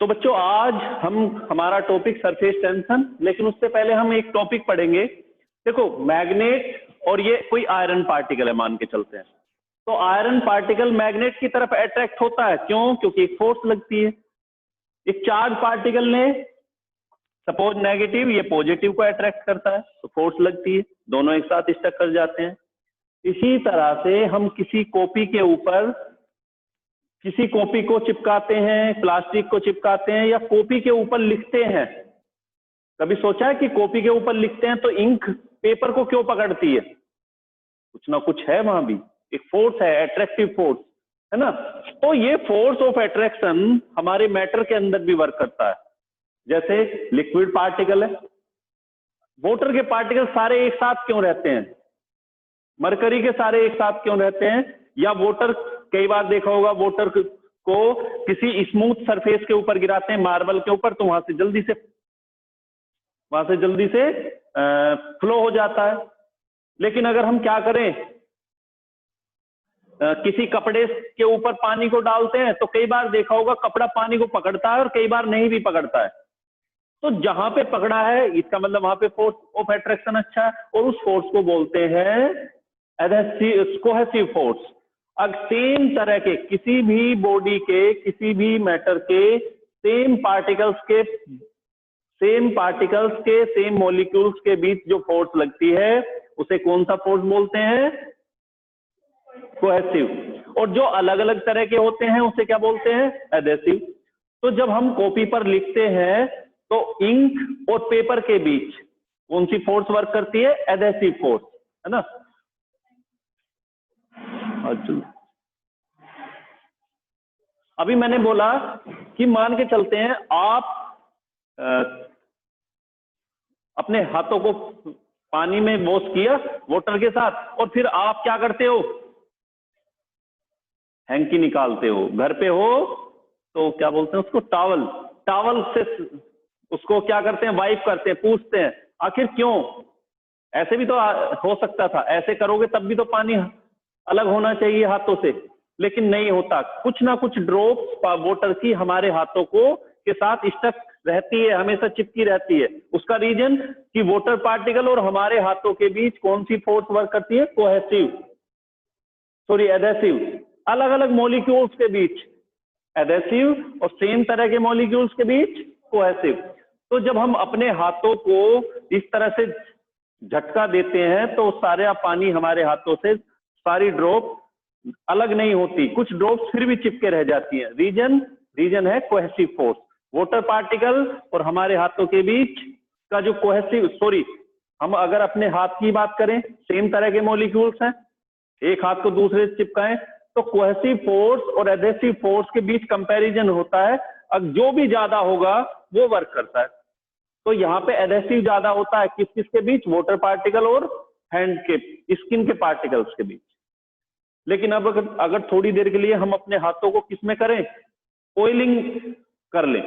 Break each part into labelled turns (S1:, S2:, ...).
S1: तो बच्चों आज हमारा टॉपिक सरफेस टेंशन, लेकिन उससे पहले हम एक टॉपिक पढ़ेंगे। देखो मैग्नेट और ये कोई आयरन पार्टिकल है मान के चलते हैं, तो आयरन पार्टिकल मैग्नेट की तरफ अट्रैक्ट होता है। क्यों? क्योंकि एक फोर्स लगती है। एक चार्ज पार्टिकल ने सपोज नेगेटिव, ये पॉजिटिव को अट्रैक्ट करता है तो फोर्स लगती है, दोनों एक साथ स्टक कर जाते हैं। इसी तरह से हम किसी कॉपी के ऊपर किसी कॉपी को चिपकाते हैं, प्लास्टिक को चिपकाते हैं या कॉपी के ऊपर लिखते हैं। कभी सोचा है कि कॉपी के ऊपर लिखते हैं तो इंक पेपर को क्यों पकड़ती है? कुछ ना कुछ है वहां भी, एक फोर्स है, अट्रैक्टिव फोर्स है ना। तो ये फोर्स ऑफ अट्रैक्शन हमारे मैटर के अंदर भी वर्क करता है। जैसे लिक्विड पार्टिकल है, वाटर के पार्टिकल सारे एक साथ क्यों रहते हैं? मरकरी के सारे एक साथ क्यों रहते हैं? या वाटर, कई बार देखा होगा वाटर को किसी स्मूथ सरफेस के ऊपर गिराते हैं, मार्बल के ऊपर, तो वहां से जल्दी से फ्लो हो जाता है। लेकिन अगर हम क्या करें, किसी कपड़े के ऊपर पानी को डालते हैं तो कई बार देखा होगा कपड़ा पानी को पकड़ता है और कई बार नहीं भी पकड़ता है। तो जहां पे पकड़ा है इसका मतलब वहां पे फोर्स ऑफ अट्रैक्शन अच्छा है, और उस फोर्स को बोलते हैं कोहेसिव फोर्स। अब सेम तरह के किसी भी बॉडी के, किसी भी मैटर के सेम पार्टिकल्स के सेम मॉलिक्यूल्स के बीच जो फोर्स लगती है उसे कौन सा फोर्स बोलते हैं? कोहेसिव। और जो अलग अलग तरह के होते हैं उसे क्या बोलते हैं? एडेसिव। तो जब हम कॉपी पर लिखते हैं तो इंक और पेपर के बीच कौन सी फोर्स वर्क करती है? एडेसिव फोर्स, है ना। अभी मैंने बोला कि मान के चलते हैं आप अपने हाथों को पानी में वॉश किया वाटर के साथ, और फिर आप क्या करते हो? हैंकी निकालते हो। घर पे हो तो क्या बोलते हैं उसको? टावल से उसको क्या करते हैं? वाइप करते हैं, पूछते हैं आखिर क्यों? ऐसे भी तो हो सकता था, ऐसे करोगे तब भी तो पानी अलग होना चाहिए हाथों से, लेकिन नहीं होता। कुछ ना कुछ ड्रॉप्स वाटर की हमारे हाथों को के साथ स्टक रहती है, हमेशा चिपकी रहती है। उसका रीजन कि वाटर पार्टिकल और हमारे हाथों के बीच कौन सी फोर्स वर्क करती है? एडेसिव। अलग अलग मॉलिक्यूल्स के बीच एडेसिव और सेम तरह के मॉलिक्यूल्स के बीच कोहेसिव। तो जब हम अपने हाथों को इस तरह से झटका देते हैं तो सारा पानी हमारे हाथों से, सारी ड्रॉप अलग नहीं होती, कुछ ड्रॉप्स फिर भी चिपके रह जाती हैं। रीजन है कोहेसिव फोर्स। वाटर पार्टिकल और हमारे हाथों के बीच का जो हम अगर अपने हाथ की बात करें, सेम तरह के मॉलिक्यूल्स हैं, एक हाथ को दूसरे से चिपकाएं तो कोहेसिव फोर्स और एडेसिव फोर्स के बीच कंपैरिजन होता है। अब जो भी ज्यादा होगा वो वर्क करता है। तो यहाँ पे एडेसिव ज्यादा होता है किसके बीच? वाटर पार्टिकल और हैंड के, स्किन के पार्टिकल्स के बीच। लेकिन अब अगर थोड़ी देर के लिए हम अपने हाथों को किसमें करें? ऑयलिंग कर लें।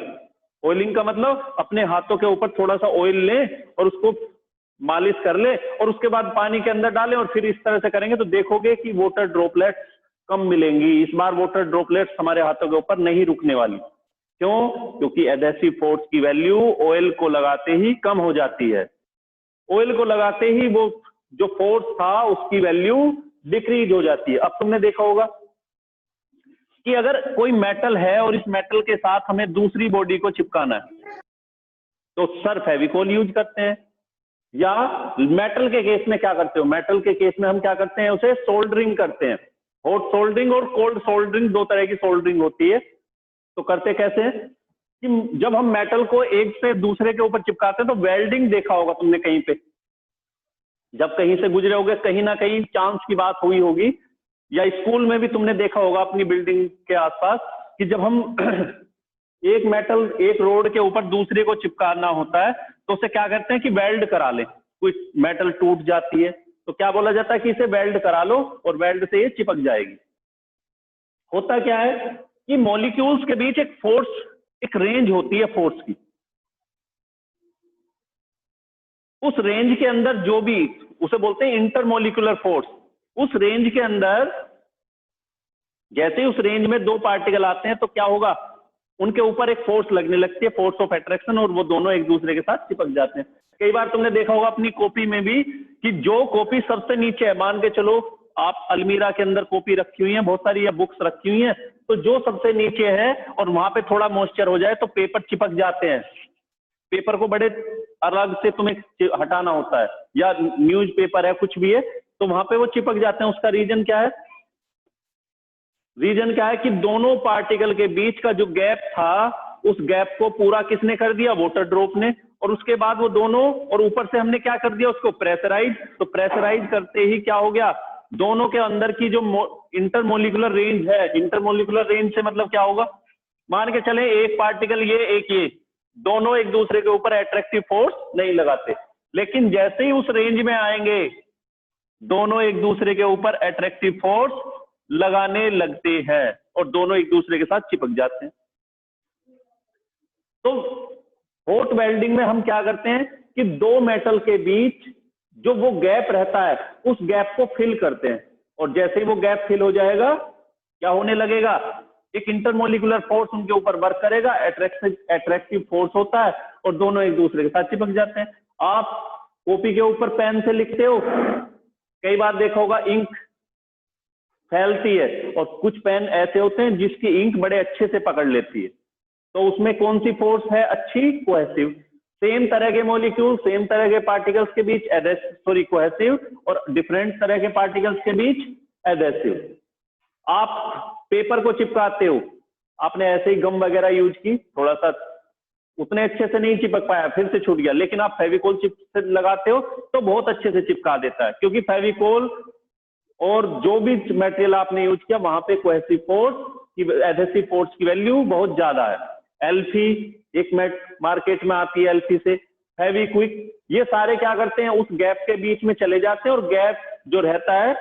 S1: ऑयलिंग का मतलब अपने हाथों के ऊपर थोड़ा सा ऑयल लें और उसको मालिश कर ले और उसके बाद पानी के अंदर डालें और फिर इस तरह से करेंगे तो देखोगे कि वाटर ड्रॉपलेट्स कम मिलेंगी। इस बार वाटर ड्रॉपलेट्स हमारे हाथों के ऊपर नहीं रुकने वाली। क्यों? क्योंकि एडेसिव फोर्स की वैल्यू ऑयल को लगाते ही कम हो जाती है। ऑयल को लगाते ही वो जो फोर्स था उसकी वैल्यू डिक्रीज हो जाती है। अब तुमने देखा होगा कि अगर कोई मेटल है और इस मेटल के साथ हमें दूसरी बॉडी को चिपकाना है तो सर फेविकोल यूज करते हैं, या मेटल के केस में क्या करते हो? मेटल के केस में हम क्या करते हैं? उसे सोल्डरिंग करते हैं। हॉट सोल्डरिंग और कोल्ड सोल्डरिंग, दो तरह की सोल्डरिंग होती है। तो करते कैसे हैं कि जब हम मेटल को एक से दूसरे के ऊपर चिपकाते हैं तो वेल्डिंग देखा होगा तुमने कहीं पे, जब कहीं से गुजरे होगे कहीं ना कहीं चांस की बात हुई होगी, या स्कूल में भी तुमने देखा होगा अपनी बिल्डिंग के आसपास कि जब हम एक रोड के ऊपर दूसरे को चिपकाना होता है तो उसे क्या करते हैं कि वेल्ड करा लें। कोई मेटल टूट जाती है तो क्या बोला जाता है कि इसे वेल्ड करा लो और वेल्ड से ये चिपक जाएगी। होता क्या है कि मॉलिक्यूल्स के बीच एक रेंज होती है फोर्स की। उस रेंज के अंदर जो भी, उसे बोलते हैं इंटरमोलिकुलर फोर्स। उस रेंज के अंदर जैसे उस रेंज में दो पार्टिकल आते हैं तो क्या होगा? उनके ऊपर एक फोर्स लगने लगती है, फोर्स ऑफ अट्रैक्शन, और वो दोनों एक दूसरे के साथ चिपक जाते हैं। कई बार तुमने देखा होगा अपनी कॉपी में भी कि जो कॉपी सबसे नीचे है, मान के चलो आप अलमीरा के अंदर कॉपी रखी हुई है बहुत सारी या बुक्स रखी हुई हैं, तो जो सबसे नीचे है और वहां पे थोड़ा मॉइस्चर हो जाए तो पेपर चिपक जाते हैं। पेपर को बड़े अलग से तुम्हें हटाना होता है, या न्यूज पेपर है कुछ भी है तो वहां पे वो चिपक जाते हैं। उसका रीजन क्या है? रीजन क्या है कि दोनों पार्टिकल के बीच का जो गैप था उस गैप को पूरा किसने कर दिया? वाटर ड्रॉप ने। और उसके बाद वो दोनों, और ऊपर से हमने क्या कर दिया उसको? प्रेशराइज। तो प्रेशराइज करते ही क्या हो गया? दोनों के अंदर की जो इंटरमोलिकुलर रेंज है, इंटरमोलिकुलर रेंज से मतलब क्या होगा? मान के चले एक पार्टिकल ये एक ये, दोनों एक दूसरे के ऊपर अट्रैक्टिव फोर्स नहीं लगाते, लेकिन जैसे ही उस रेंज में आएंगे दोनों एक दूसरे के ऊपर अट्रैक्टिव फोर्स लगाने लगते हैं और दोनों एक दूसरे के साथ चिपक जाते हैं। तो हॉट वेल्डिंग में हम क्या करते हैं कि दो मेटल के बीच जो वो गैप रहता है उस गैप को फिल करते हैं, और जैसे ही वो गैप फिल हो जाएगा क्या होने लगेगा? एक इंटरमोलिकुलर फोर्स उनके ऊपर वर्क करेगा, अट्रैक्टिव फोर्स होता है और दोनों एक दूसरे के साथ चिपक जाते हैं। आप कॉपी के ऊपर पेन से लिखते हो, कई बार देखा होगा इंक फैलती है, और कुछ पेन ऐसे होते हैं जिसकी इंक बड़े अच्छे से पकड़ लेती है, तो उसमें कौन सी फोर्स है? अच्छी, कोहेसिव। सेम तरह के मॉलिक्यूल, सेम तरह के पार्टिकल्स के बीच कोहेसिव, और डिफरेंट तरह के पार्टिकल्स के बीच एडेसिव। आप पेपर को चिपकाते हो, आपने ऐसे ही गम वगैरह यूज की, थोड़ा सा उतने अच्छे से नहीं चिपक पाया, फिर से छूट गया, लेकिन आप फेविकोल चिप से लगाते हो तो बहुत अच्छे से चिपका देता है, क्योंकि फेविकोल और जो भी मटेरियल आपने यूज किया वहां पे कोहेसिव फोर्स की, एडहेसिव फोर्स की वैल्यू बहुत ज्यादा है। एल्फी एक मार्केट में आती है, एल्फी से फेविक्विक, ये सारे क्या करते हैं? उस गैप के बीच में चले जाते हैं, और गैप जो रहता है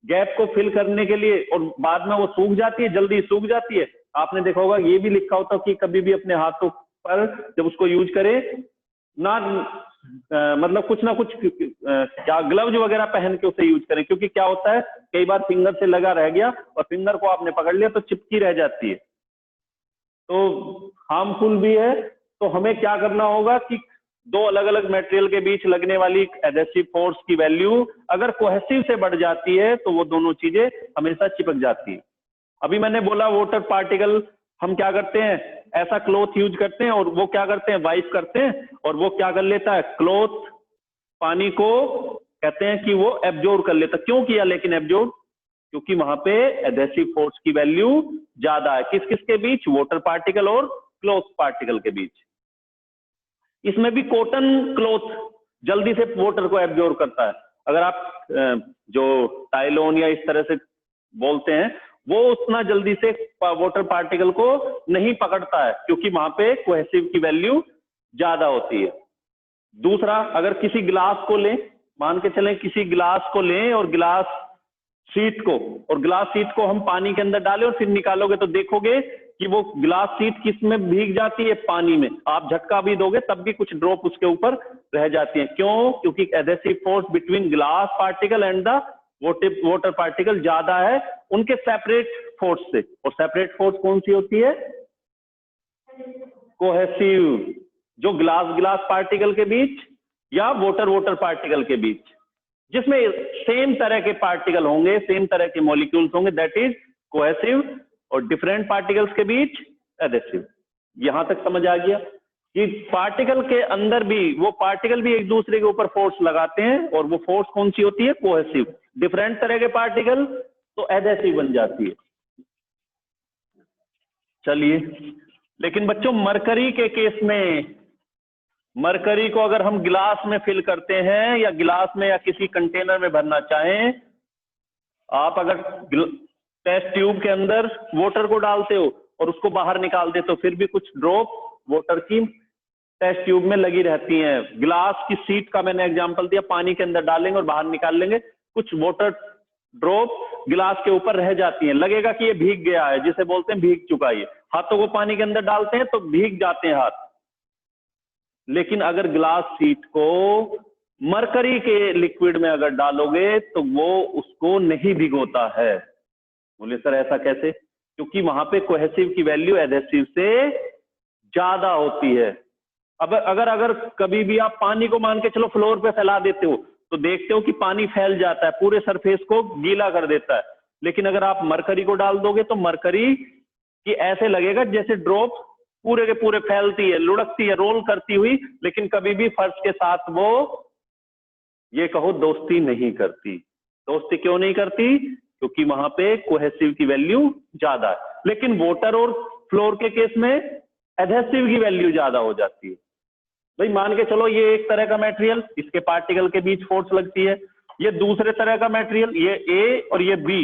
S1: गैप को फिल करने के लिए, और बाद में वो सूख जाती है, जल्दी सूख जाती है। आपने देखा होगा ये भी लिखा होता कि कभी भी अपने हाथों पर जब उसको यूज करें ना मतलब कुछ ना कुछ क्या ग्लव्स वगैरह पहन के उसे यूज करें, क्योंकि क्या होता है कई बार फिंगर से लगा रह गया और फिंगर को आपने पकड़ लिया तो चिपकी रह जाती है, तो हार्मफुल भी है। तो हमें क्या करना होगा कि दो अलग अलग मटेरियल के बीच लगने वाली एडहेसिव फोर्स की वैल्यू अगर कोहेसिव से बढ़ जाती है तो वो दोनों चीजें हमेशा चिपक जाती है। अभी मैंने बोला वाटर पार्टिकल हम क्या करते हैं? ऐसा क्लॉथ यूज करते हैं, और वो क्या करते हैं? वाइप करते हैं, और वो क्या कर लेता है? क्लॉथ पानी को कहते हैं कि वो एब्जॉर्ब कर लेता। क्यों किया लेकिन एब्जॉर्ब? क्योंकि वहां पे एडहेसिव फोर्स की वैल्यू ज्यादा है। किस किस के बीच? वाटर पार्टिकल और क्लॉथ पार्टिकल के बीच। इसमें भी कॉटन क्लॉथ जल्दी से वाटर को एब्जॉर्ब करता है। अगर आप जो टाइलोन या इस तरह से बोलते हैं वो उतना जल्दी से वाटर पार्टिकल को नहीं पकड़ता है, क्योंकि वहां पे कोहेसिव की वैल्यू ज्यादा होती है। दूसरा, अगर किसी ग्लास को लें, मान के चलें किसी ग्लास को लें और ग्लास शीट को, और ग्लास शीट को हम पानी के अंदर डालें और फिर निकालोगे तो देखोगे कि वो ग्लास शीट किस में भीग जाती है? पानी में। आप झटका भी दोगे तब भी कुछ ड्रॉप उसके ऊपर रह जाती है। क्यों? क्योंकि adhesive force between glass particle and the water particle ज्यादा है उनके सेपरेट फोर्स से। और सेपरेट फोर्स कौन सी होती है? कोहेसिव, जो ग्लास पार्टिकल के बीच या वाटर पार्टिकल के बीच, जिसमें सेम तरह के पार्टिकल होंगे, सेम तरह के मॉलिक्यूल्स होंगे, दैट इज कोहेसिव, और डिफरेंट पार्टिकल्स के बीच एडहेसिव। यहां तक समझ आ गया कि पार्टिकल के अंदर भी वो पार्टिकल भी एक दूसरे के ऊपर फोर्स लगाते हैं, और वो फोर्स कौन सी होती है? कोहेसिव। डिफरेंट तरह के पार्टिकल तो एडहेसिव बन जाती है। चलिए, लेकिन बच्चों मरकरी के केस में, मरकरी को अगर हम गिलास में फिल करते हैं या गिलास में या किसी कंटेनर में भरना चाहें, आप अगर टेस्ट ट्यूब के अंदर वाटर को डालते हो और उसको बाहर निकाल देते हो, फिर भी कुछ ड्रॉप वाटर की टेस्ट ट्यूब में लगी रहती हैं। गिलास की सीट का मैंने एग्जांपल दिया, पानी के अंदर डालेंगे और बाहर निकाल लेंगे, कुछ वाटर ड्रॉप गिलास के ऊपर रह जाती हैं। लगेगा कि ये भीग गया है, जिसे बोलते हैं भीग चुका है। हाथों को पानी के अंदर डालते हैं तो भीग जाते हैं हाथ, लेकिन अगर ग्लास शीट को मरकरी के लिक्विड में अगर डालोगे तो वो उसको नहीं भिगोता है। बोले सर ऐसा कैसे? क्योंकि वहां पे कोहेसिव की वैल्यू एडहेसिव से ज्यादा होती है। अब अगर कभी भी आप पानी को मान के चलो फ्लोर पे फैला देते हो तो देखते हो कि पानी फैल जाता है, पूरे सरफेस को गीला कर देता है। लेकिन अगर आप मरकरी को डाल दोगे तो मरकरी की ऐसे लगेगा जैसे ड्रॉप पूरे के पूरे फैलती है, लुढ़कती है, रोल करती हुई, लेकिन कभी भी फर्श के साथ वो ये कहो दोस्ती नहीं करती। दोस्ती क्यों नहीं करती? क्योंकि वहां पे कोहेसिव की वैल्यू ज्यादा है। लेकिन वाटर और फ्लोर के केस में एडहेसिव की वैल्यू ज्यादा हो जाती है। भाई मान के चलो ये एक तरह का मटेरियल, इसके पार्टिकल के बीच फोर्स लगती है। ये दूसरे तरह का मटेरियल, ये ए और ये बी,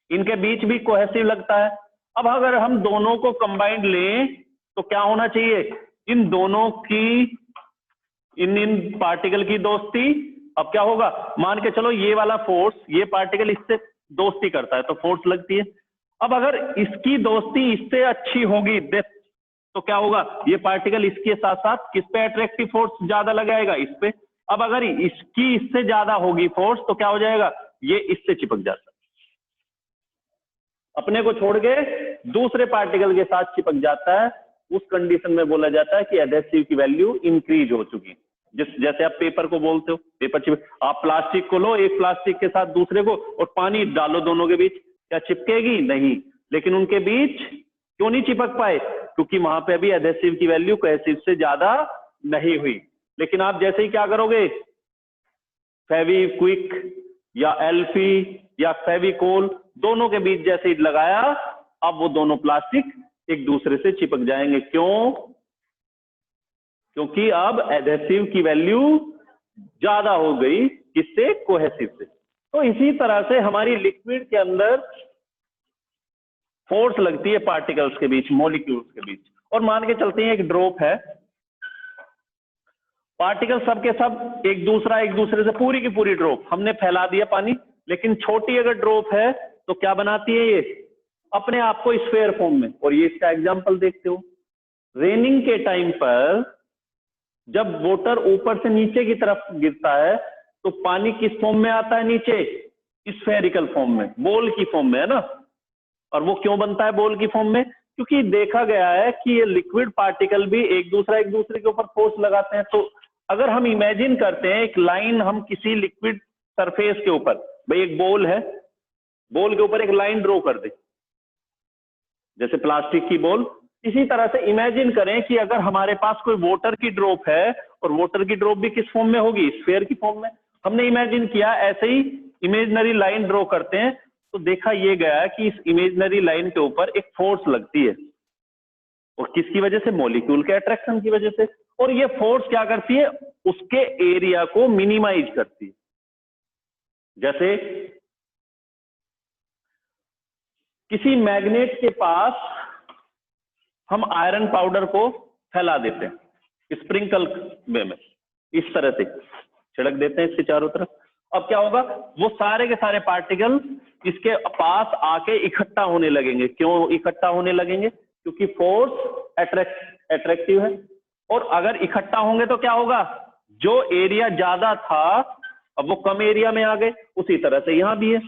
S1: इनके बीच भी कोहेसिव लगता है। अब अगर हम दोनों को कंबाइंड लें तो क्या होना चाहिए? इन दोनों की इन पार्टिकल की दोस्ती। अब क्या होगा? मान के चलो ये वाला फोर्स, ये पार्टिकल इससे दोस्ती करता है तो फोर्स लगती है। अब अगर इसकी दोस्ती इससे अच्छी होगी तो क्या होगा? ये पार्टिकल इसके साथ साथ किस पे अट्रैक्टिव फोर्स ज्यादा लगाएगा? इस पे। अब अगर इसकी इससे ज्यादा होगी फोर्स तो क्या हो जाएगा? ये इससे चिपक जाता है, अपने को छोड़ के दूसरे पार्टिकल के साथ चिपक जाता है। उस कंडीशन में बोला जाता है कि एडहेसिव की वैल्यू इंक्रीज हो चुकी। जैसे आप पेपर को बोलते हो, पेपर चिपक, आप प्लास्टिक को लो, एक प्लास्टिक के साथ दूसरे को, और पानी डालो दोनों के बीच, क्या चिपकेगी? नहीं। लेकिन उनके बीच क्यों नहीं चिपक पाए? क्योंकि वहां पे अभी एडहेसिव की वैल्यू कोहेसिव से ज्यादा नहीं हुई। लेकिन आप जैसे ही क्या करोगे, फेविक्विक या एल्फी या फेविकोल दोनों के बीच जैसे ही लगाया, अब वो दोनों प्लास्टिक एक दूसरे से चिपक जाएंगे। क्यों? क्योंकि अब एडहेसिव की वैल्यू ज्यादा हो गई, किससे? कोहेसिव से। तो इसी तरह से हमारी लिक्विड के अंदर फोर्स लगती है पार्टिकल्स के बीच, मॉलिक्यूल्स के बीच। और मान के चलते हैं एक ड्रॉप है, पार्टिकल सब के सब एक दूसरे से पूरी की पूरी ड्रॉप हमने फैला दिया पानी, लेकिन छोटी अगर ड्रॉप है तो क्या बनाती है? ये अपने आप को स्फेयर फॉर्म में। और ये इसका एग्जांपल देखते हो, रेनिंग के टाइम पर जब वाटर ऊपर से नीचे की तरफ गिरता है तो पानी किस फॉर्म में आता है? नीचे स्फेरिकल फॉर्म में, बॉल की फॉर्म में, है ना। और वो क्यों बनता है बॉल की फॉर्म में? क्योंकि देखा गया है कि ये लिक्विड पार्टिकल भी एक दूसरे के ऊपर फोर्स लगाते हैं। तो अगर हम इमेजिन करते हैं एक लाइन, हम किसी लिक्विड सरफेस के ऊपर, भाई एक बॉल है, बॉल के ऊपर एक लाइन ड्रॉ कर दे, जैसे प्लास्टिक की बॉल। इसी तरह से इमेजिन करें कि अगर हमारे पास कोई वाटर की ड्रॉप है, और वाटर की ड्रॉप भी किस फॉर्म में होगी? स्फेयर की फॉर्म में। हमने इमेजिन किया, ऐसे ही इमेजिनरी लाइन ड्रॉ करते हैं तो देखा ये गया कि इस इमेजिनरी लाइन के ऊपर एक फोर्स लगती है, और किसकी वजह से? मॉलिक्यूल के अट्रैक्शन की वजह से। और ये फोर्स क्या करती है? उसके एरिया को मिनिमाइज करती है। जैसे किसी मैग्नेट के पास हम आयरन पाउडर को फैला देते हैं स्प्रिंकल वे में, इस तरह से छिड़क देते हैं इसके चारों तरफ। अब क्या होगा? वो सारे के सारे पार्टिकल इसके पास आके इकट्ठा होने लगेंगे। क्यों इकट्ठा होने लगेंगे? क्योंकि फोर्स अट्रैक्टिव है। और अगर इकट्ठा होंगे तो क्या होगा? जो एरिया ज्यादा था अब वो कम एरिया में आ गए। उसी तरह से यहां भी है,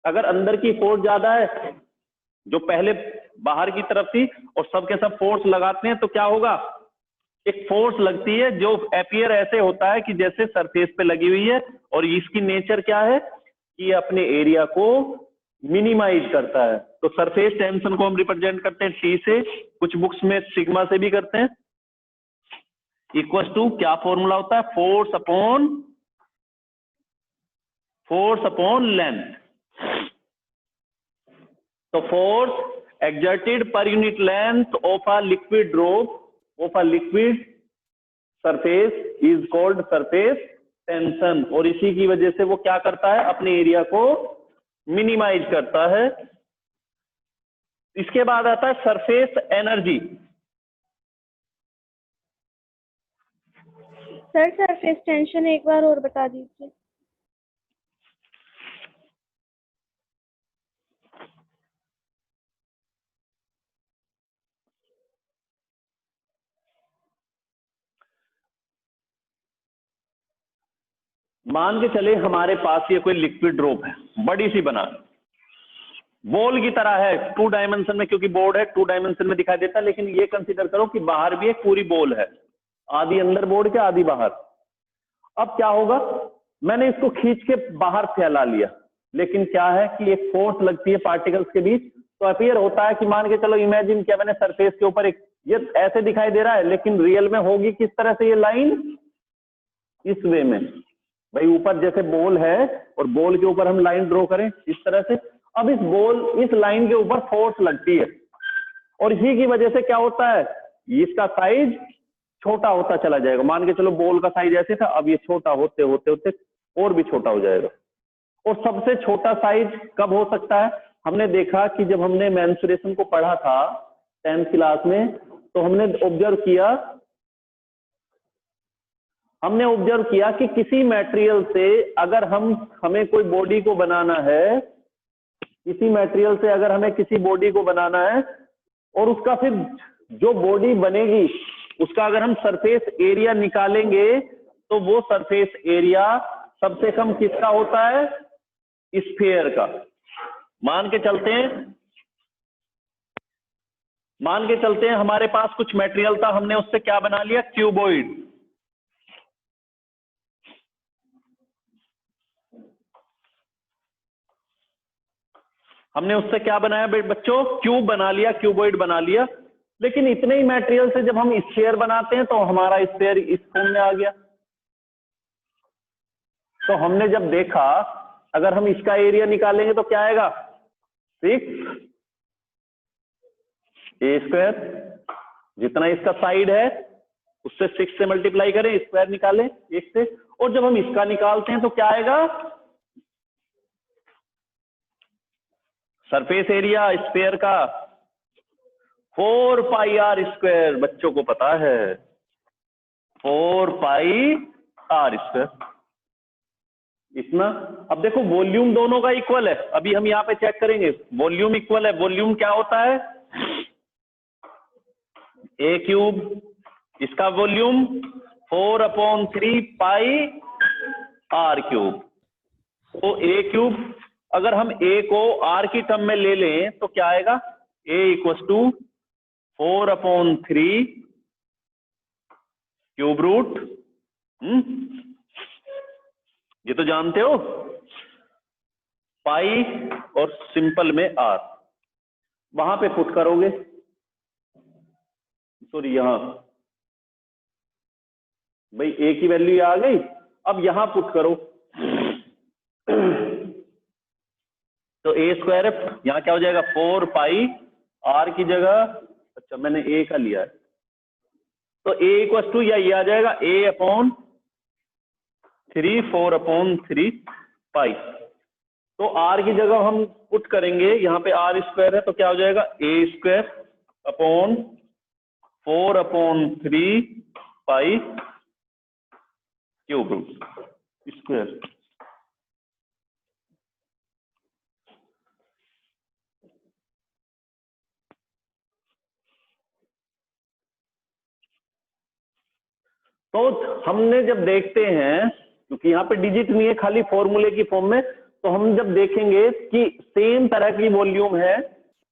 S1: अगर अंदर की फोर्स ज्यादा है, जो पहले बाहर की तरफ थी, और सब के सब फोर्स लगाते हैं तो क्या होगा? एक फोर्स लगती है जो अपीयर ऐसे होता है कि जैसे सरफेस पे लगी हुई है, और इसकी नेचर क्या है कि ये अपने एरिया को मिनिमाइज करता है। तो सरफेस टेंशन को हम रिप्रेजेंट करते हैं टी से, कुछ बुक्स में सिग्मा से भी करते हैं। इक्वल टू क्या फॉर्मूला होता है? Force upon length. तो force exerted per unit length of a liquid drop of a liquid surface is called surface tension। और इसी की वजह से वो क्या करता है? अपने एरिया को मिनिमाइज करता है। इसके बाद आता है surface energy.
S2: Sir surface tension एक बार और बता दीजिए।
S1: मान के चले हमारे पास ये कोई लिक्विड ड्रॉप है, बड़ी सी बना, बॉल की तरह है 2 डायमेंशन में, क्योंकि बोर्ड है 2 डायमेंशन में दिखाई देता है, लेकिन ये कंसीडर करो कि बाहर भी एक पूरी बॉल है, आधी अंदर बोर्ड के आधी बाहर। अब क्या होगा, मैंने इसको खींच के बाहर फैला लिया, लेकिन क्या है कि एक फोर्स लगती है पार्टिकल्स के बीच, तो अपीयर होता है कि मान के चलो इमेजिन किया मैंने सरफेस के ऊपर एक, ये ऐसे दिखाई दे रहा है, लेकिन रियल में होगी किस तरह से ये लाइन, इस वे में। भाई ऊपर जैसे बॉल है और बॉल के ऊपर हम लाइन ड्रॉ करें इस तरह से, अब इस लाइन के ऊपर फोर्स लगती है, और इसी की वजह से क्या होता है, इसका साइज छोटा होता चला जाएगा। मान के चलो बॉल का साइज ऐसे था, अब ये छोटा होते होते होते और भी छोटा हो जाएगा। और सबसे छोटा साइज कब हो सकता है, हमने देखा कि जब हमने मेंस्ट्रुएशन को पढ़ा था 10th क्लास में, तो हमने ऑब्जर्व किया कि किसी मटेरियल से अगर हमें कोई बॉडी को बनाना है, किसी मटेरियल से अगर हमें किसी बॉडी को बनाना है, और उसका फिर जो बॉडी बनेगी उसका अगर हम सरफेस एरिया निकालेंगे, तो वो सरफेस एरिया सबसे कम किसका होता है, स्फीयर का। मान के चलते हैं हमारे पास कुछ मटेरियल था, हमने उससे क्या बना लिया, क्यूबॉइड। हमने उससे क्या बनाया बच्चों, क्यूब बना लिया, क्यूबॉइड बना लिया। लेकिन इतने ही मटेरियल से जब हम स्फीयर बनाते हैं तो हमारा स्फीयर इस फॉर्म में आ गया। तो हमने जब देखा अगर हम इसका एरिया निकालेंगे तो क्या आएगा, 6 ए स्क्वायर, जितना इसका साइड है उससे 6 से मल्टीप्लाई करें, स्क्वायर निकालें 1 से, और जब हम इसका निकालते हैं तो क्या आएगा, सरफेस एरिया स्फीयर का 4 पाई आर स्क्वायर। बच्चों को पता है 4 पाई आर स्क्वायर इतना। अब देखो वॉल्यूम दोनों का इक्वल है, अभी हम यहाँ पे चेक करेंगे, वॉल्यूम इक्वल है। वॉल्यूम क्या होता है, ए क्यूब, इसका वॉल्यूम 4/3 पाई आर क्यूब। तो ए क्यूब, अगर हम ए को आर की टर्म में ले लें तो क्या आएगा, ए इक्वल टू 4/3 क्यूब रूट, ये तो जानते हो, पाई और सिंपल में आर। वहां पे पुट करोगे, सॉरी यहां, भाई ए की वैल्यू आ गई, अब यहां पुट करो तो ए स्क्वायर है, यहां क्या हो जाएगा 4 पाई आर की जगह, अच्छा मैंने ए का लिया है, तो ए इक्वल टू या ये आ जाएगा A/3 4/3 पाई। तो आर की जगह हम पुट करेंगे, यहाँ पे आर स्क्वायर है तो क्या हो जाएगा, a square upon 4/3 pi cube root square. तो हमने जब देखते हैं, क्योंकि यहाँ पे डिजिट नहीं है, खाली फॉर्मूले की फॉर्म में, तो हम जब देखेंगे कि सेम तरह की वॉल्यूम है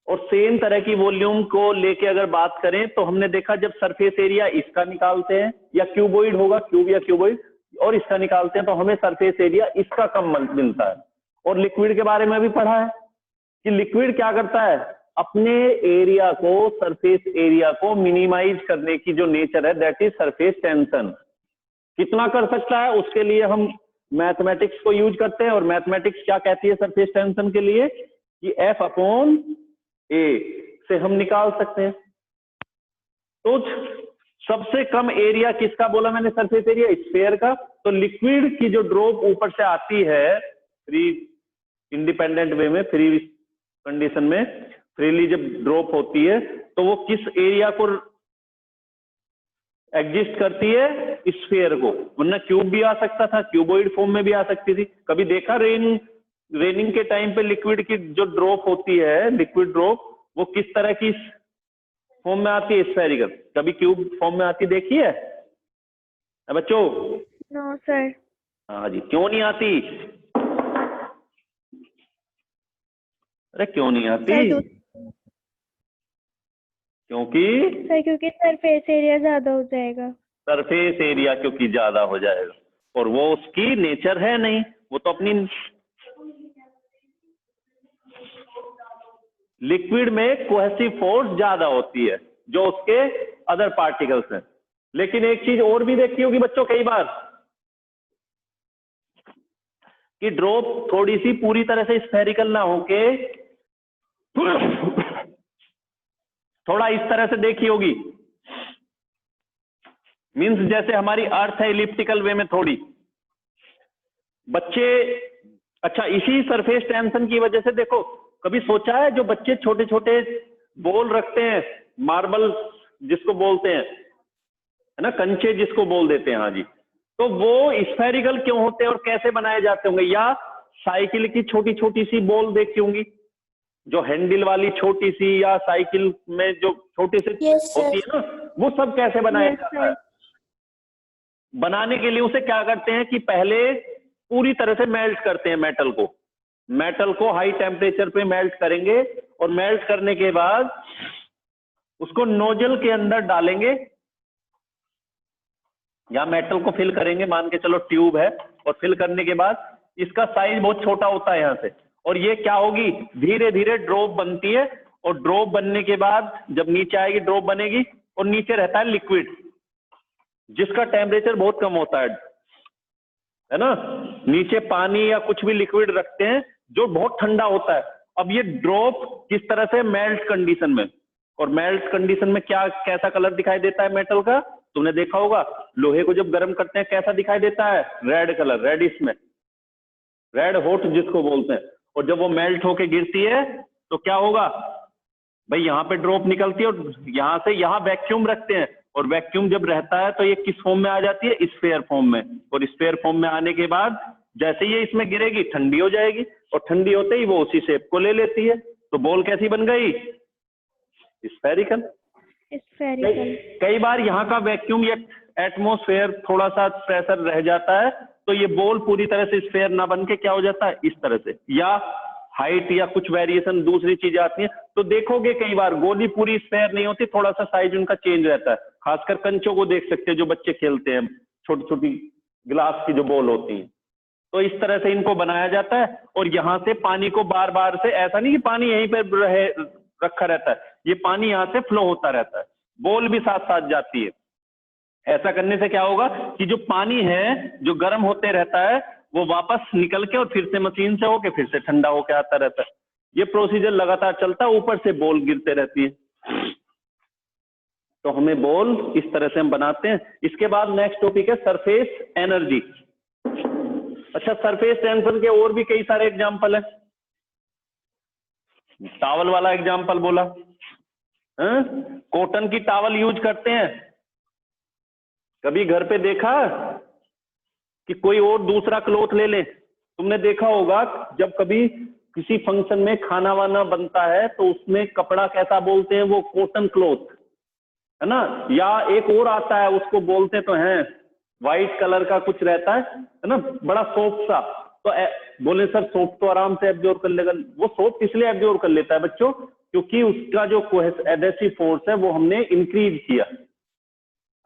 S1: और सेम तरह की वॉल्यूम को लेके अगर बात करें, तो हमने देखा जब सरफेस एरिया इसका निकालते हैं, या क्यूबॉइड होगा, क्यूब या क्यूबॉइड, और इसका निकालते हैं तो हमें सरफेस एरिया इसका कम मिलता है। और लिक्विड के बारे में भी पढ़ा है कि लिक्विड क्या करता है, अपने एरिया को, सरफेस एरिया को मिनिमाइज करने की जो नेचर है, दैट इज सरफेस टेंशन। कितना कर सकता है, उसके लिए हम मैथमेटिक्स को यूज करते हैं, और मैथमेटिक्स क्या कहती है सरफेस टेंशन के लिए, कि F/A से हम निकाल सकते हैं। तो सबसे कम एरिया किसका बोला मैंने, सरफेस एरिया स्फीयर का। तो लिक्विड की जो ड्रॉप ऊपर से आती है फ्री इंडिपेंडेंट वे में, फ्री कंडीशन में, फ्रीली जब ड्रॉप होती है, तो वो किस एरिया को एग्जिस्ट करती है, स्फीयर को। वरना क्यूब भी आ सकता था, क्यूबॉइड फॉर्म में भी आ सकती थी। कभी देखा रेनिंग के टाइम पे लिक्विड की जो ड्रॉप होती है, लिक्विड ड्रॉप, वो किस तरह की फॉर्म में आती है, स्फेरिकल। कभी क्यूब फॉर्म में आती देखी है बच्चों?
S2: No sir.
S1: हाँ जी, क्यों नहीं आती? अरे क्यों नहीं आती?
S2: सर
S1: क्योंकि
S2: क्योंकि सरफेस एरिया ज्यादा हो जाएगा।
S1: सरफेस एरिया क्योंकि ज्यादा हो जाएगा, और वो उसकी नेचर है नहीं, वो तो अपनी लिक्विड में कोहेसिव फोर्स ज्यादा होती है जो उसके अदर पार्टिकल्स हैं। लेकिन एक चीज और भी देखी होगी बच्चों कई बार, कि ड्रॉप थोड़ी सी पूरी तरह से स्फेरिकल ना होके थोड़ा इस तरह से देखी होगी, मींस जैसे हमारी अर्थ है इलिप्टिकल वे में थोड़ी। बच्चे अच्छा इसी सरफेस टेंशन की वजह से देखो, कभी सोचा है जो बच्चे छोटे छोटे बॉल रखते हैं, मार्बल जिसको बोलते हैं, है ना, कंचे जिसको बोल देते हैं, हाँ जी, तो वो स्फेरिकल क्यों होते हैं और कैसे बनाए जाते होंगे? या साइकिल की छोटी छोटी सी बॉल देखी होंगी, जो हैंडल वाली छोटी सी, या साइकिल में जो छोटी सी होती है ना, वो सब कैसे बनाया जाता है? बनाने के लिए उसे क्या करते हैं कि पहले पूरी तरह से मेल्ट करते हैं मेटल को हाई टेम्परेचर पे मेल्ट करेंगे, और मेल्ट करने के बाद उसको नोजल के अंदर डालेंगे, या मेटल को फिल करेंगे, मान के चलो ट्यूब है, और फिल करने के बाद इसका साइज बहुत छोटा होता है यहां से, और ये क्या होगी, धीरे धीरे ड्रॉप बनती है, और ड्रॉप बनने के बाद जब नीचे आएगी ड्रॉप बनेगी, और नीचे रहता है लिक्विड जिसका टेम्परेचर बहुत कम होता है ना। नीचे पानी या कुछ भी लिक्विड रखते हैं जो बहुत ठंडा होता है। अब ये ड्रॉप किस तरह से, मेल्ट कंडीशन में, और मेल्ट कंडीशन में क्या कैसा कलर दिखाई देता है मेटल का, तुमने देखा होगा, लोहे को जब गर्म करते हैं कैसा दिखाई देता है, रेड कलर, रेडिश में, रेड हॉट जिसको बोलते हैं। और जब वो मेल्ट होके गिरती है तो क्या होगा भाई, यहाँ पे ड्रॉप निकलती है, और यहाँ से यहाँ वैक्यूम रखते हैं, और वैक्यूम जब रहता है तो ये किस फॉर्म में आ जाती है, स्फेयर फॉर्म में, और स्फेयर फॉर्म में आने के बाद जैसे ये इसमें गिरेगी ठंडी हो जाएगी, और ठंडी होते ही वो उसी शेप को ले लेती है, तो बॉल कैसी बन गई, स्फेरिकल। कई बार यहाँ का वैक्यूम या एटमॉस्फेयर थोड़ा सा प्रेशर रह जाता है, तो ये बॉल पूरी तरह से स्फेयर ना बन के क्या हो जाता है, इस तरह से, या हाइट या कुछ वेरिएशन दूसरी चीजें आती हैं, तो देखोगे कई बार गोली पूरी स्फेयर नहीं होती, थोड़ा सा साइज उनका चेंज रहता है। खासकर कंचों को देख सकते हैं जो बच्चे खेलते हैं, छोटी छोटी ग्लास की जो बॉल होती है, तो इस तरह से इनको बनाया जाता है। और यहाँ से पानी को बार बार से, ऐसा नहीं कि पानी यहीं पर रखा रहता है, ये पानी यहाँ से फ्लो होता रहता है, बॉल भी साथ साथ जाती है। ऐसा करने से क्या होगा कि जो पानी है जो गर्म होते रहता है, वो वापस निकल के और फिर से मशीन से होके फिर से ठंडा होके आता रहता है। ये प्रोसीजर लगातार चलता है, ऊपर से बॉल गिरते रहती है। तो हमें बॉल इस तरह से हम बनाते हैं। इसके बाद नेक्स्ट टॉपिक है सरफेस एनर्जी। अच्छा, सरफेस टेंशन के और भी कई सारे एग्जाम्पल है। टावल वाला एग्जाम्पल बोला, कॉटन की टावल यूज करते हैं। कभी घर पे देखा कि कोई और दूसरा क्लॉथ ले ले? तुमने देखा होगा जब कभी किसी फंक्शन में खाना वाना बनता है तो उसमें कपड़ा कैसा बोलते हैं, वो कॉटन क्लॉथ, है ना। या एक और आता है उसको बोलते तो हैं व्हाइट कलर का कुछ रहता है ना, बड़ा सॉफ्ट सा। तो बोले सर सॉफ्ट तो आराम से एब्जॉर्ब कर लेगा। वो सॉफ्ट इसलिए एब्जॉर्ब कर लेता है बच्चों क्योंकि उसका जो एडेसिव फोर्स है वो हमने इंक्रीज किया।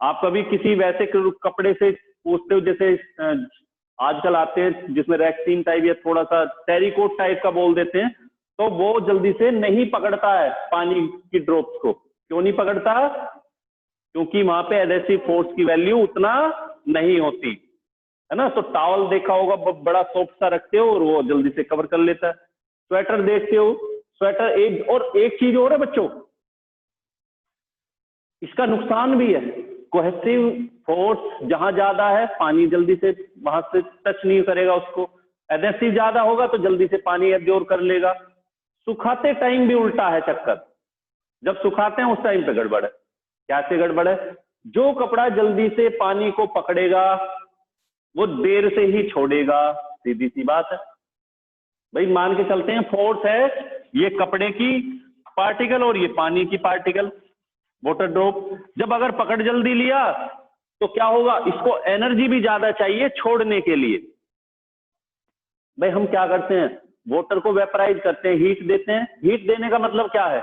S1: आप कभी किसी वैसे कपड़े से पूछते हो जैसे आजकल आते हैं जिसमें रैक्सीन टाइप या थोड़ा सा टेरिकोट टाइप का बोल देते हैं, तो वो जल्दी से नहीं पकड़ता है पानी की ड्रॉप्स को। क्यों नहीं पकड़ता? क्योंकि वहां पे एडेसिव फोर्स की वैल्यू उतना नहीं होती, है ना। तो टॉवल देखा होगा बड़ा सॉफ्ट सा रखते हो और वो जल्दी से कवर कर लेता है। स्वेटर देखते हो, स्वेटर एक चीज और है बच्चों, इसका नुकसान भी है। कोहेसिव फोर्स जहां ज्यादा है पानी जल्दी से वहां से टच नहीं करेगा उसको, एडेसिव ज्यादा होगा तो जल्दी से पानी एब्जॉर्ब कर लेगा। सुखाते टाइम भी उल्टा है चक्कर। जब सुखाते हैं उस टाइम पे गड़बड़ है। कैसे गड़बड़ है? जो कपड़ा जल्दी से पानी को पकड़ेगा वो देर से ही छोड़ेगा, सीधी सी बात है भाई। मान के चलते हैं फोर्स है ये कपड़े की पार्टिकल और ये पानी की पार्टिकल, वाटर ड्रॉप। जब अगर पकड़ जल्दी लिया तो क्या होगा, इसको एनर्जी भी ज्यादा चाहिए छोड़ने के लिए। भाई हम क्या करते हैं, वाटर को वेपराइज करते हैं, हीट देते हैं। हीट देने का मतलब क्या है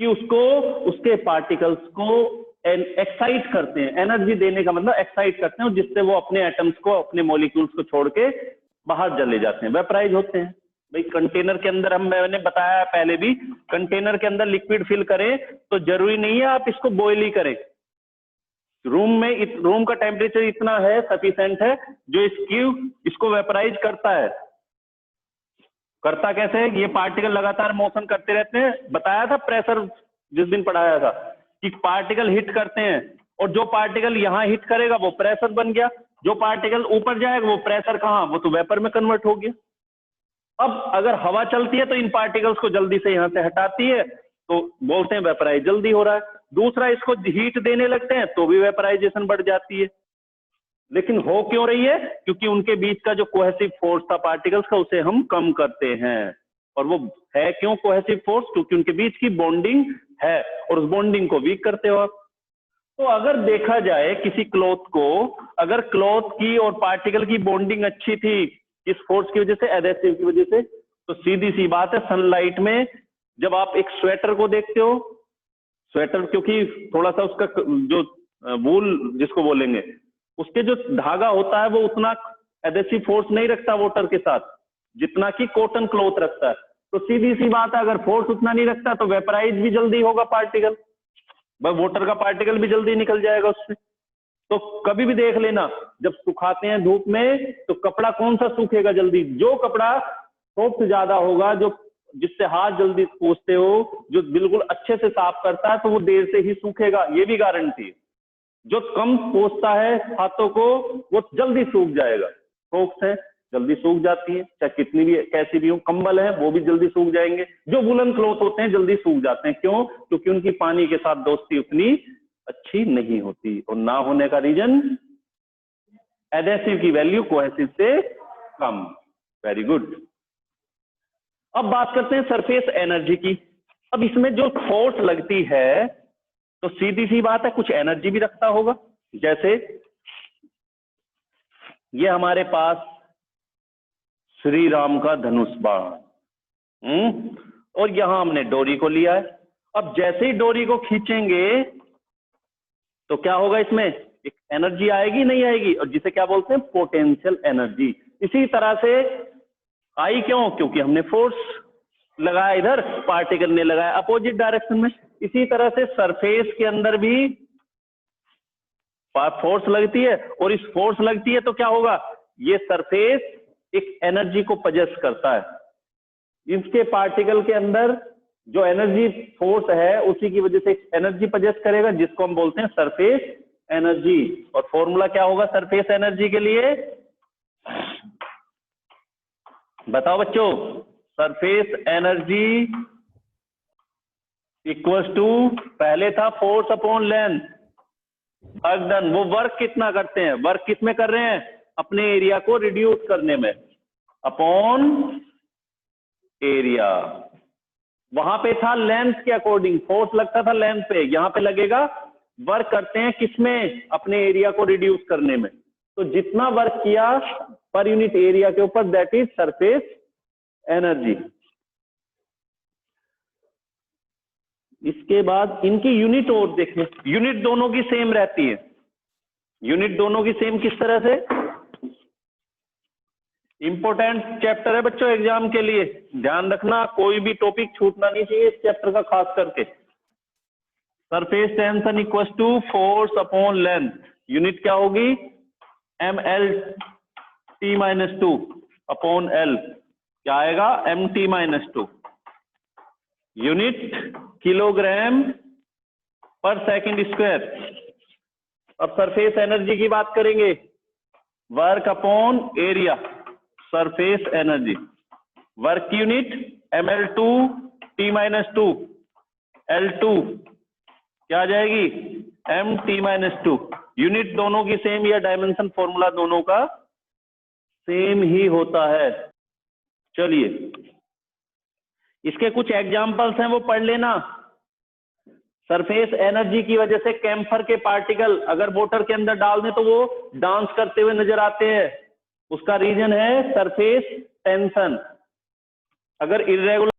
S1: कि उसको, उसके पार्टिकल्स को एक्साइट करते हैं। एनर्जी देने का मतलब एक्साइट करते हैं, जिससे वो अपने एटम्स को, अपने मॉलिक्यूल्स को छोड़ के बाहर चले जाते हैं, वेपराइज होते हैं। भाई कंटेनर के अंदर, मैंने बताया पहले भी, कंटेनर के अंदर लिक्विड फिल करें तो जरूरी नहीं है आप इसको बॉयल ही करें। रूम का टेम्परेचर इतना है, सफिशिएंट है, जो इसको वेपराइज करता है। करता कैसे है? ये पार्टिकल लगातार मोशन करते रहते हैं। बताया था प्रेशर, जिस दिन पढ़ाया था, कि पार्टिकल हिट करते हैं, और जो पार्टिकल यहाँ हिट करेगा वो प्रेशर बन गया, जो पार्टिकल ऊपर जाएगा वो प्रेशर कहाँ, वो तो वेपर में कन्वर्ट हो गया। अब अगर हवा चलती है तो इन पार्टिकल्स को जल्दी से यहाँ से हटाती है, तो बोलते हैं वेपराइज जल्दी हो रहा है। दूसरा, इसको हीट देने लगते हैं तो भी वेपराइजेशन बढ़ जाती है। लेकिन हो क्यों रही है? क्योंकि उनके बीच का जो कोहेसिव फोर्स था पार्टिकल्स का, उसे हम कम करते हैं। और वो है क्यों कोहेसिव फोर्स? क्योंकि उनके बीच की बॉन्डिंग है, और उस बॉन्डिंग को वीक करते हो आप। तो अगर देखा जाए किसी क्लॉथ को, अगर क्लॉथ की और पार्टिकल की बॉन्डिंग अच्छी थी, किस फोर्स की वजह से? एडहेसिव की वजह से। तो सीधी सी बात है, सनलाइट में जब आप एक स्वेटर को देखते हो, स्वेटर क्योंकि थोड़ा सा उसका जो वूल जिसको बोलेंगे, उसके जो धागा होता है वो उतना एडहेसिव फोर्स नहीं रखता वाटर के साथ, जितना कि कॉटन क्लॉथ रखता है। तो सीधी सी बात है, अगर फोर्स उतना नहीं रखता तो वेपराइज भी जल्दी होगा पार्टिकल, वाटर का पार्टिकल भी जल्दी निकल जाएगा उससे। तो कभी भी देख लेना, जब सुखाते हैं धूप में, तो कपड़ा कौन सा सूखेगा जल्दी? जो कपड़ा सॉफ्ट ज्यादा होगा, जो जिससे हाथ जल्दी पोंछते हो, जो बिल्कुल अच्छे से साफ करता है, तो वो देर से ही सूखेगा, ये भी गारंटी है। जो कम पोंछता है हाथों को, वो जल्दी सूख जाएगा। सॉक्स है, जल्दी सूख जाती है, चाहे कितनी भी कैसी भी हो। कंबल है, वो भी जल्दी सूख जाएंगे। जो वुलन क्लॉथ होते हैं जल्दी सूख जाते हैं। क्यों? क्योंकि उनकी पानी के साथ दोस्ती उतनी अच्छी नहीं होती, और ना होने का रीजन एडहेसिव की वैल्यू कोहेसिव से कम। Very good. अब बात करते हैं सरफेस एनर्जी की। अब इसमें जो फोर्स लगती है, तो सीधी सी बात है, कुछ एनर्जी भी रखता होगा। जैसे ये हमारे पास श्री राम का धनुष बाण, और यहां हमने डोरी को लिया है। अब जैसे ही डोरी को खींचेंगे तो क्या होगा? इसमें एक एनर्जी आएगी, नहीं आएगी? और जिसे क्या बोलते हैं? Potential energy. इसी तरह से आई क्यों? क्योंकि हमने फोर्स लगाया, इधर पार्टिकल ने लगाया अपोजिट डायरेक्शन में। इसी तरह से सरफेस के अंदर भी फोर्स लगती है, और इस फोर्स लगती है तो क्या होगा? ये सरफेस एक एनर्जी को पजेस करता है। इसके पार्टिकल के अंदर जो एनर्जी फोर्स है, उसी की वजह से एनर्जी पजेस करेगा, जिसको हम बोलते हैं सरफेस एनर्जी। और फॉर्मूला क्या होगा सरफेस एनर्जी के लिए? बताओ बच्चों। सरफेस एनर्जी इक्वल्स टू, पहले था force upon length, work done. वो वर्क कितना करते हैं? वर्क किस में कर रहे हैं? अपने एरिया को रिड्यूस करने में, अपॉन एरिया। वहां पे था लेंथ के अकॉर्डिंग, फोर्स लगता था लेंथ पे, यहां पे लगेगा वर्क करते हैं किसमें? अपने एरिया को रिड्यूस करने में। तो जितना वर्क किया पर यूनिट एरिया के ऊपर, दैट इज सरफेस एनर्जी। इसके बाद इनकी यूनिट और देखें, यूनिट दोनों की सेम रहती है। यूनिट दोनों की सेम किस तरह से? इंपॉर्टेंट चैप्टर है बच्चों एग्जाम के लिए, ध्यान रखना, कोई भी टॉपिक छूटना नहीं चाहिए इस चैप्टर का खास करके। Surface tension equal to force upon length. Unit क्या होगी? mlt-2 upon l। क्या आएगा? mt-2। Unit kilogram per second square. अब सरफेस एनर्जी की बात करेंगे, work upon area, surface energy. Work unit ml2t-2, L2 क्या आ जाएगी? mt-2। यूनिट दोनों की सेम, या डायमेंशन फॉर्मूला दोनों का सेम ही होता है। चलिए, इसके कुछ एग्जाम्पल्स हैं, वो पढ़ लेना। सरफेस एनर्जी की वजह से कैम्फर के पार्टिकल अगर वाटर के अंदर डाल दें तो वो डांस करते हुए नजर आते हैं। उसका रीजन है सरफेस टेंशन। अगर इरेगुलर